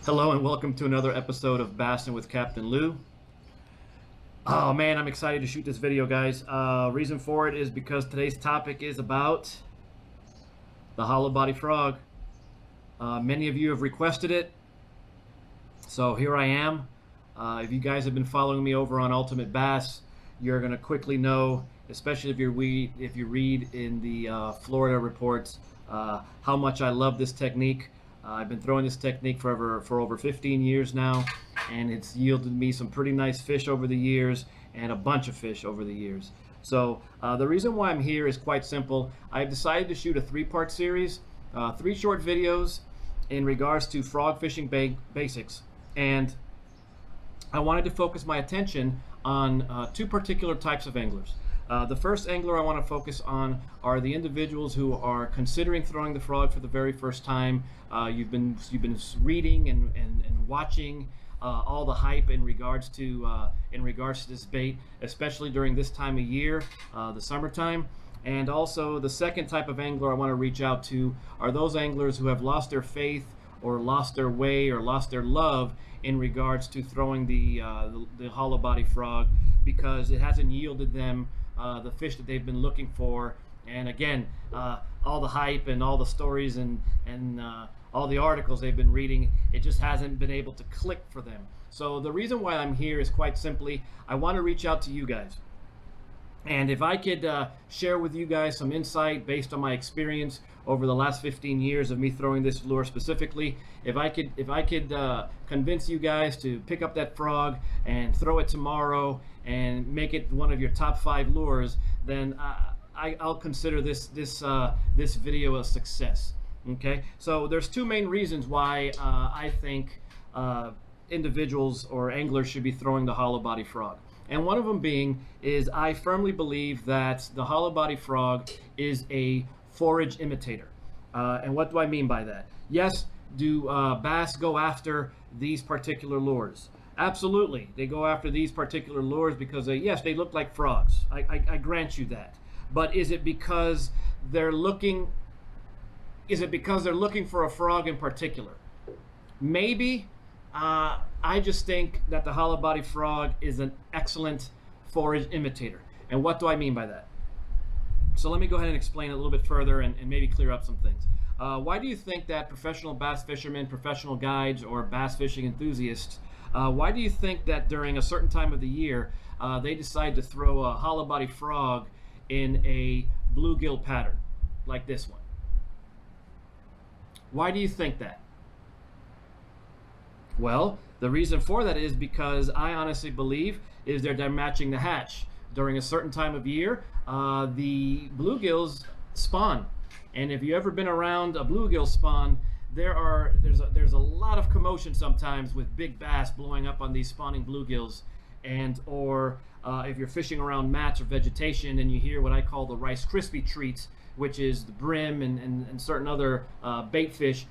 Hello and welcome to another episode of Bassin with Captain Lou. Oh man, I'm excited to shoot this video, guys. Reason for it is because today's topic is about the hollow body frog. Many of you have requested it, so here I am. If you guys have been following me over on Ultimate Bass, you're gonna quickly know, especially if you read in the Florida reports, how much I love this technique. I've been throwing this technique for over 15 years now, and it's yielded me some pretty nice fish over the years and a bunch of fish over the years. So the reason why I'm here is quite simple. I've decided to shoot a three-part series, 3 short videos in regards to frog fishing basics, and I wanted to focus my attention on 2 particular types of anglers. The first angler I want to focus on are the individuals who are considering throwing the frog for the very first time. You've been reading and watching all the hype in regards to this bait, especially during this time of year, the summertime. And also the second type of angler I want to reach out to are those anglers who have lost their faith or lost their way or lost their love in regards to throwing the hollow body frog, because it hasn't yielded them the fish that they've been looking for. And again, all the hype and all the stories and all the articles they've been reading, it just hasn't been able to click for them. So the reason why I'm here is quite simply, I want to reach out to you guys. And if I could share with you guys some insight based on my experience over the last 15 years of me throwing this lure specifically, if I could convince you guys to pick up that frog and throw it tomorrow and make it one of your top 5 lures, then I'll consider this video a success. Okay, so there's 2 main reasons why I think individuals or anglers should be throwing the hollow body frog. And one of them being is I firmly believe that the hollow body frog is a forage imitator. And what do I mean by that? Yes, do bass go after these particular lures? Absolutely, they go after these particular lures because yes, they look like frogs. I grant you that. But is it because they're looking? Is it because they're looking for a frog in particular? Maybe. I just think that the hollow body frog is an excellent forage imitator. And what do I mean by that? So let me go ahead and explain it a little bit further and maybe clear up some things. Why do you think that professional bass fishermen, professional guides, or bass fishing enthusiasts, why do you think that during a certain time of the year, they decide to throw a hollow body frog in a bluegill pattern like this one? Why do you think that? Well, the reason for that is because I honestly believe is they're matching the hatch. During a certain time of year, the bluegills spawn, and if you've ever been around a bluegill spawn, there's a lot of commotion sometimes with big bass blowing up on these spawning bluegills, or if you're fishing around mats or vegetation and you hear what I call the Rice Krispie treats, which is the brim and certain other bait fish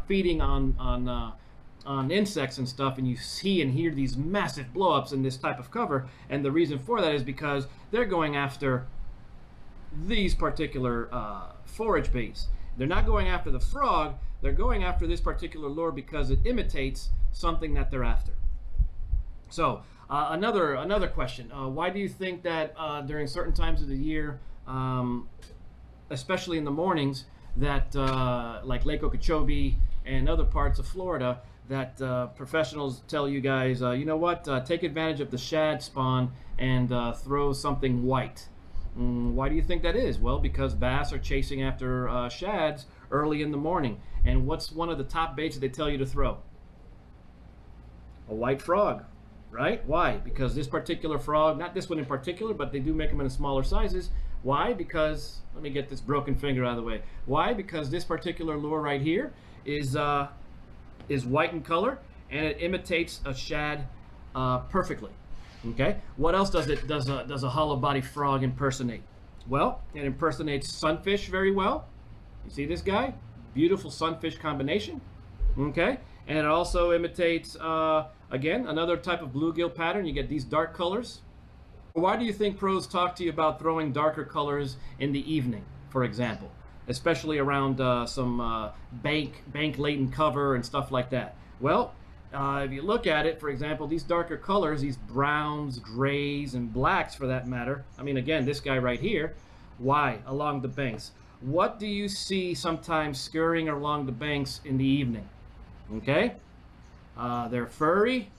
feeding on insects and stuff, and you see and hear these massive blowups in this type of cover. And the reason for that is because they're going after these particular forage baits. They're not going after the frog, they're going after this particular lure because it imitates something that they're after. So another question, why do you think that during certain times of the year, especially in the mornings, that like Lake Okeechobee and other parts of Florida, that professionals tell you guys, you know what, take advantage of the shad spawn and throw something white? Why do you think that is? Well, because bass are chasing after shads early in the morning. And what's one of the top baits that they tell you to throw? A white frog, right? Why? Because this particular frog, not this one in particular, but they do make them in smaller sizes. Why? Because, let me get this broken finger out of the way. Why? Because this particular lure right here is white in color, and it imitates a shad perfectly. Okay. What else does a hollow body frog impersonate? Well, it impersonates sunfish very well. You see this guy? Beautiful sunfish combination. Okay. And it also imitates again another type of bluegill pattern. You get these dark colors. Why do you think pros talk to you about throwing darker colors in the evening, for example? Especially around some bank laden cover and stuff like that. Well, If you look at it, for example, these darker colors, these browns, grays, and blacks for that matter. I mean, again, this guy right here. Why? Along the banks. What do you see sometimes scurrying along the banks in the evening? Okay? They're furry,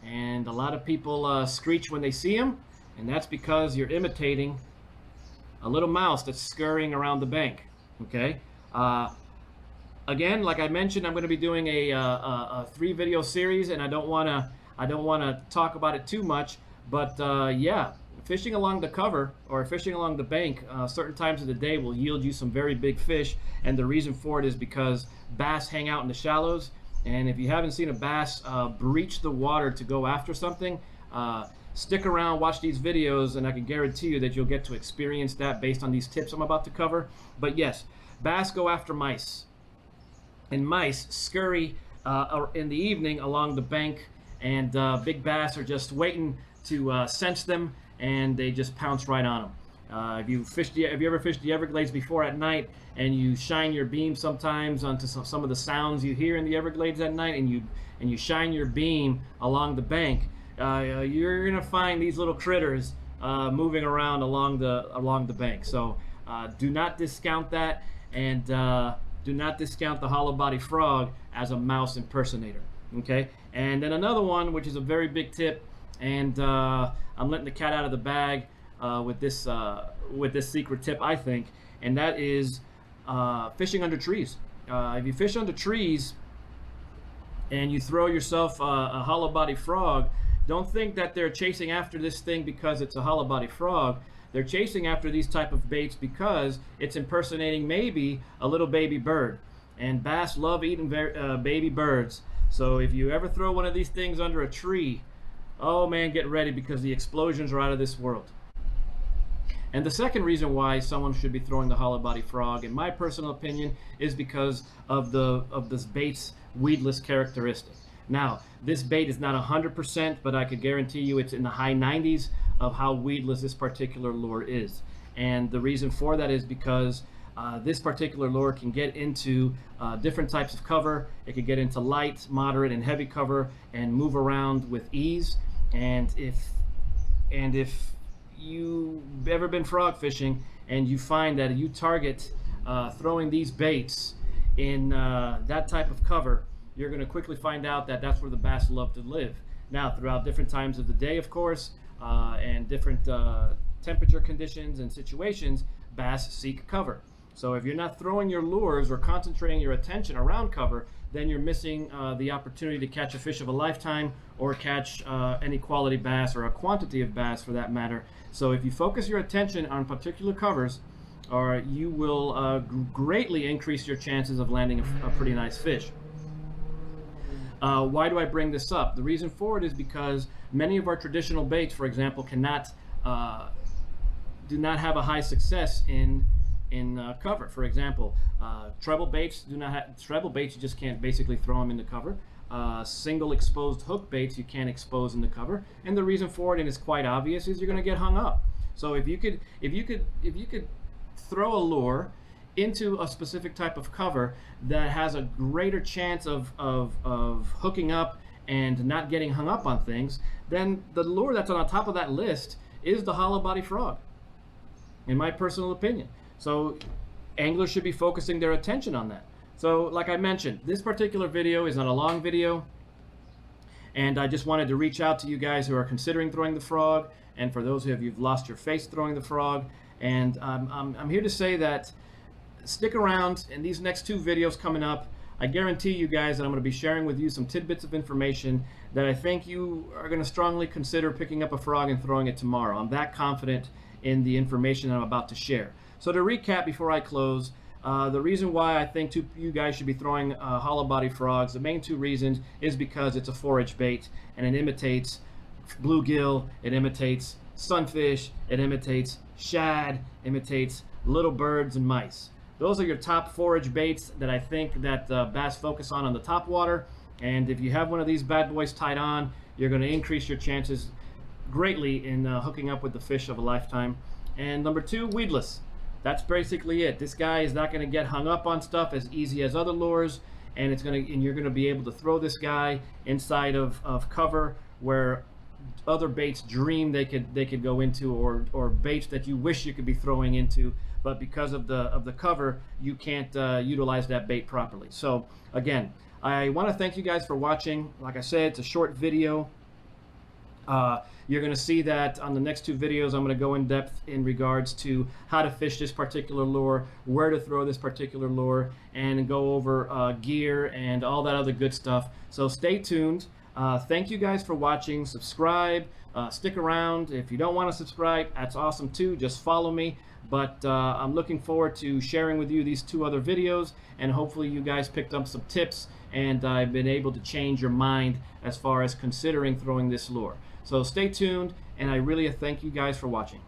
and a lot of people screech when they see them, and that's because you're imitating a little mouse that's scurrying around the bank. Okay? Again, like I mentioned, I'm going to be doing a 3-video series, and I don't want to talk about it too much. But yeah, fishing along the cover or fishing along the bank certain times of the day will yield you some very big fish, and the reason for it is because bass hang out in the shallows. And if you haven't seen a bass breach the water to go after something, stick around, watch these videos, and I can guarantee you that you'll get to experience that based on these tips I'm about to cover. But yes, bass go after mice. And mice scurry in the evening along the bank, and big bass are just waiting to sense them, and they just pounce right on them. Have you ever fished the Everglades before at night, and you shine your beam sometimes onto some of the sounds you hear in the Everglades at night, and you shine your beam along the bank, you're gonna find these little critters moving around along the bank. So do not discount that, and do not discount the hollow body frog as a mouse impersonator. Okay, and then another one, which is a very big tip, and I'm letting the cat out of the bag with this secret tip, I think, and that is fishing under trees. If you fish under trees and you throw yourself a hollow body frog, don't think that they're chasing after this thing because it's a hollow body frog. They're chasing after these type of baits because it's impersonating maybe a little baby bird. And bass love eating baby birds. So if you ever throw one of these things under a tree, oh man, get ready, because the explosions are out of this world. And the second reason why someone should be throwing the hollow body frog, in my personal opinion, is because of this bait's weedless characteristic. Now, this bait is not 100%, but I could guarantee you it's in the high 90s of how weedless this particular lure is. And the reason for that is because this particular lure can get into different types of cover. It can get into light, moderate, and heavy cover and move around with ease. And if you've ever been frog fishing and you find that you target throwing these baits in that type of cover, you're going to quickly find out that that's where the bass love to live. Now, throughout different times of the day, of course, and different temperature conditions and situations, bass seek cover. So if you're not throwing your lures or concentrating your attention around cover, then you're missing the opportunity to catch a fish of a lifetime, or catch any quality bass, or a quantity of bass for that matter. So if you focus your attention on particular covers, or you will greatly increase your chances of landing a pretty nice fish. Why do I bring this up? The reason for it is because many of our traditional baits, for example, do not have a high success in cover. For example, treble baits do not have treble baits. You just can't basically throw them into cover. Single exposed hook baits you can't expose in the cover, and the reason for it, and it's quite obvious, is you're going to get hung up. So if you could throw a lure into a specific type of cover that has a greater chance of hooking up and not getting hung up on things, then the lure that's on the top of that list is the hollow body frog, in my personal opinion. So anglers should be focusing their attention on that. So like I mentioned, this particular video is not a long video, and I just wanted to reach out to you guys who are considering throwing the frog, and for those of you who've lost your face throwing the frog. And I'm here to say that stick around in these next 2 videos coming up. I guarantee you guys that I'm going to be sharing with you some tidbits of information that I think you are going to strongly consider picking up a frog and throwing it tomorrow. I'm that confident in the information I'm about to share. So to recap before I close, the reason why I think you guys should be throwing hollow body frogs, the main 2 reasons, is because it's a forage bait, and it imitates bluegill, it imitates sunfish, it imitates shad, imitates little birds and mice. Those are your top forage baits that I think that bass focus on the top water. And if you have one of these bad boys tied on, you're going to increase your chances greatly in hooking up with the fish of a lifetime. And number 2, weedless. That's basically it. This guy is not going to get hung up on stuff as easy as other lures, and you're gonna be able to throw this guy inside of cover where other baits dream they could go into, or baits that you wish you could be throwing into, but because of the cover you can't utilize that bait properly. So again, I want to thank you guys for watching. Like I said, it's a short video. You're going to see that on the next two videos. I'm going to go in depth in regards to how to fish this particular lure, where to throw this particular lure, and go over gear and all that other good stuff. So stay tuned. Thank you guys for watching. Subscribe, stick around. If you don't want to subscribe, that's awesome too. Just follow me. But I'm looking forward to sharing with you these two other videos, and hopefully you guys picked up some tips and I've been able to change your mind as far as considering throwing this lure. So stay tuned, and I really thank you guys for watching.